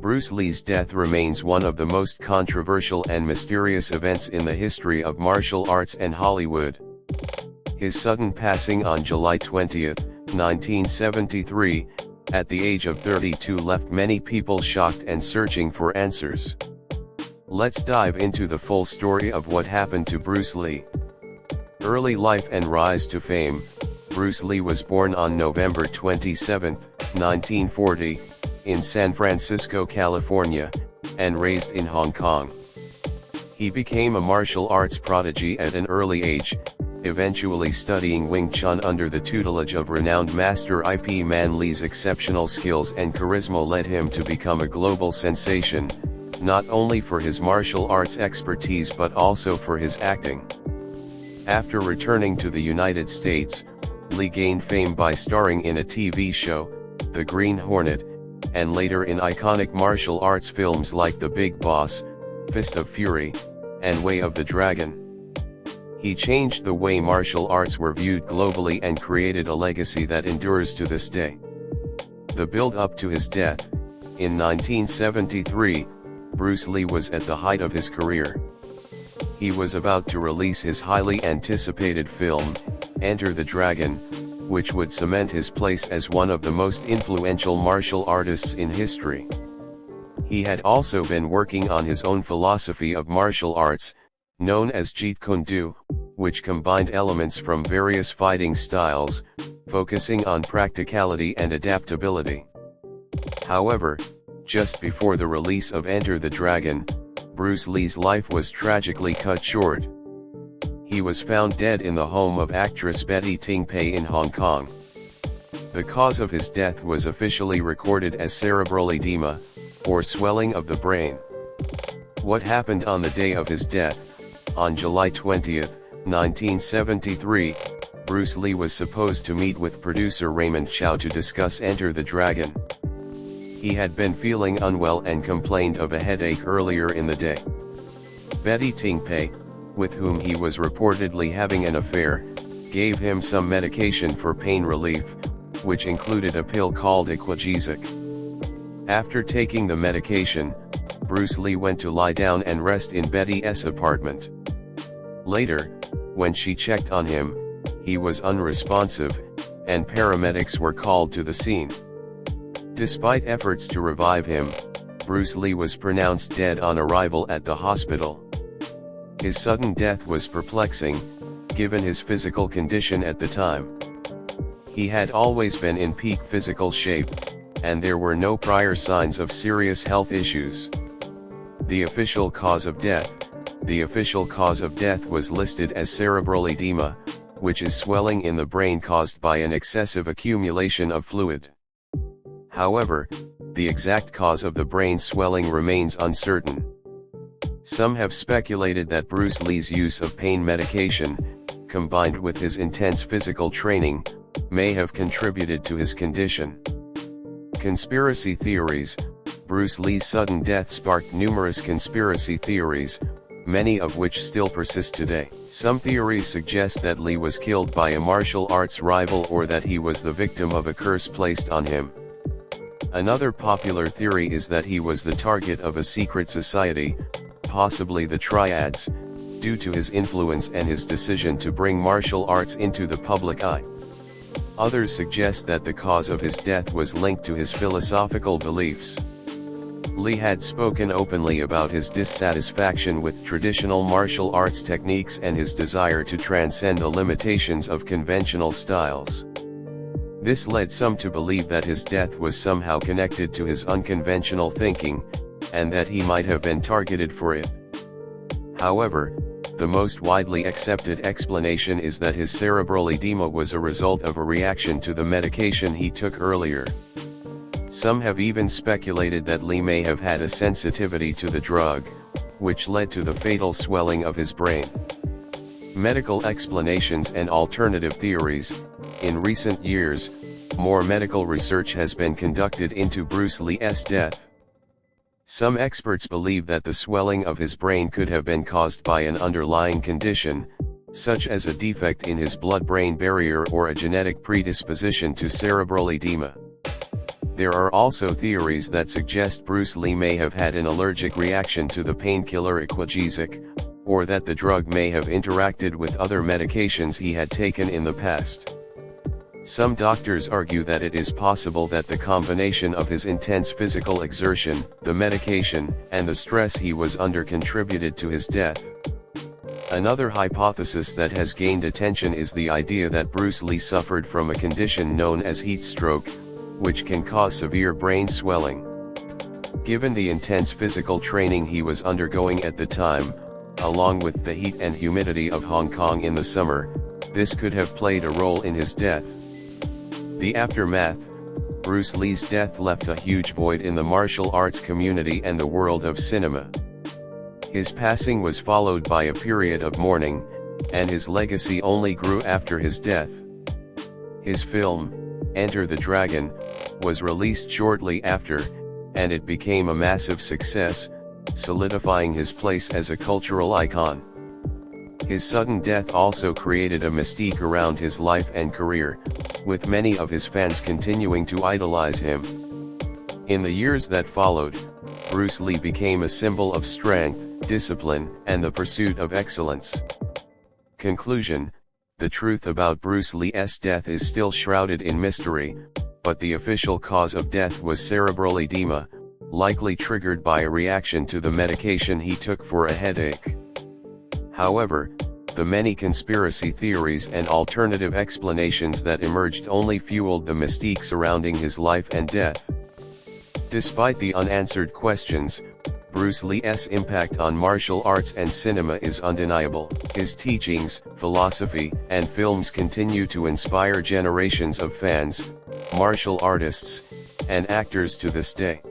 Bruce Lee's death remains one of the most controversial and mysterious events in the history of martial arts and Hollywood. His sudden passing on July 20, 1973, at the age of 32 left many people shocked and searching for answers. Let's dive into the full story of what happened to Bruce Lee. Early life and rise to fame. Bruce Lee was born on November 27, 1940, in San Francisco, California, and raised in Hong Kong. He became a martial arts prodigy at an early age, eventually studying Wing Chun under the tutelage of renowned master Ip Man. Lee's exceptional skills and charisma led him to become a global sensation, not only for his martial arts expertise but also for his acting. After returning to the United States, Lee gained fame by starring in a TV show, The Green Hornet, and later in iconic martial arts films like The Big Boss, Fist of Fury, and Way of the Dragon. He changed the way martial arts were viewed globally and created a legacy that endures to this day. The build-up to his death. In 1973, Bruce Lee was at the height of his career. He was about to release his highly anticipated film, Enter the Dragon, which would cement his place as one of the most influential martial artists in history. He had also been working on his own philosophy of martial arts, known as Jeet Kune Do, which combined elements from various fighting styles, focusing on practicality and adaptability. However, just before the release of Enter the Dragon, Bruce Lee's life was tragically cut short. He was found dead in the home of actress Betty Ting Pei in Hong Kong. The cause of his death was officially recorded as cerebral edema, or swelling of the brain. What happened on the day of his death? On July 20, 1973, Bruce Lee was supposed to meet with producer Raymond Chow to discuss Enter the Dragon. He had been feeling unwell and complained of a headache earlier in the day. Betty Ting Pei, with whom he was reportedly having an affair, gave him some medication for pain relief, which included a pill called Equagesic. After taking the medication, Bruce Lee went to lie down and rest in Betty's apartment. Later, when she checked on him, he was unresponsive, and paramedics were called to the scene. Despite efforts to revive him, Bruce Lee was pronounced dead on arrival at the hospital. His sudden death was perplexing, given his physical condition at the time. He had always been in peak physical shape, and there were no prior signs of serious health issues. The official cause of death. The official cause of death was listed as cerebral edema, which is swelling in the brain caused by an excessive accumulation of fluid. However, the exact cause of the brain swelling remains uncertain. Some have speculated that Bruce Lee's use of pain medication, combined with his intense physical training, may have contributed to his condition. Conspiracy theories. Bruce Lee's sudden death sparked numerous conspiracy theories, many of which still persist today. Some theories suggest that Lee was killed by a martial arts rival or that he was the victim of a curse placed on him. Another popular theory is that he was the target of a secret society, possibly the Triads, due to his influence and his decision to bring martial arts into the public eye. Others suggest that the cause of his death was linked to his philosophical beliefs. Lee had spoken openly about his dissatisfaction with traditional martial arts techniques and his desire to transcend the limitations of conventional styles. This led some to believe that his death was somehow connected to his unconventional thinking, and that he might have been targeted for it. However, the most widely accepted explanation is that his cerebral edema was a result of a reaction to the medication he took earlier. Some have even speculated that Lee may have had a sensitivity to the drug, which led to the fatal swelling of his brain. Medical explanations and alternative theories. In recent years, more medical research has been conducted into Bruce Lee's death. Some experts believe that the swelling of his brain could have been caused by an underlying condition, such as a defect in his blood-brain barrier or a genetic predisposition to cerebral edema. There are also theories that suggest Bruce Lee may have had an allergic reaction to the painkiller Equagesic, or that the drug may have interacted with other medications he had taken in the past. Some doctors argue that it is possible that the combination of his intense physical exertion, the medication, and the stress he was under contributed to his death. Another hypothesis that has gained attention is the idea that Bruce Lee suffered from a condition known as heat stroke, which can cause severe brain swelling. Given the intense physical training he was undergoing at the time, along with the heat and humidity of Hong Kong in the summer, this could have played a role in his death. The aftermath: Bruce Lee's death left a huge void in the martial arts community and the world of cinema. His passing was followed by a period of mourning, and his legacy only grew after his death. His film, Enter the Dragon, was released shortly after, and it became a massive success, solidifying his place as a cultural icon. His sudden death also created a mystique around his life and career, with many of his fans continuing to idolize him. In the years that followed, Bruce Lee became a symbol of strength, discipline, and the pursuit of excellence. Conclusion: the truth about Bruce Lee's death is still shrouded in mystery, but the official cause of death was cerebral edema, likely triggered by a reaction to the medication he took for a headache. However, the many conspiracy theories and alternative explanations that emerged only fueled the mystique surrounding his life and death. Despite the unanswered questions, Bruce Lee's impact on martial arts and cinema is undeniable. His teachings, philosophy, and films continue to inspire generations of fans, martial artists, and actors to this day.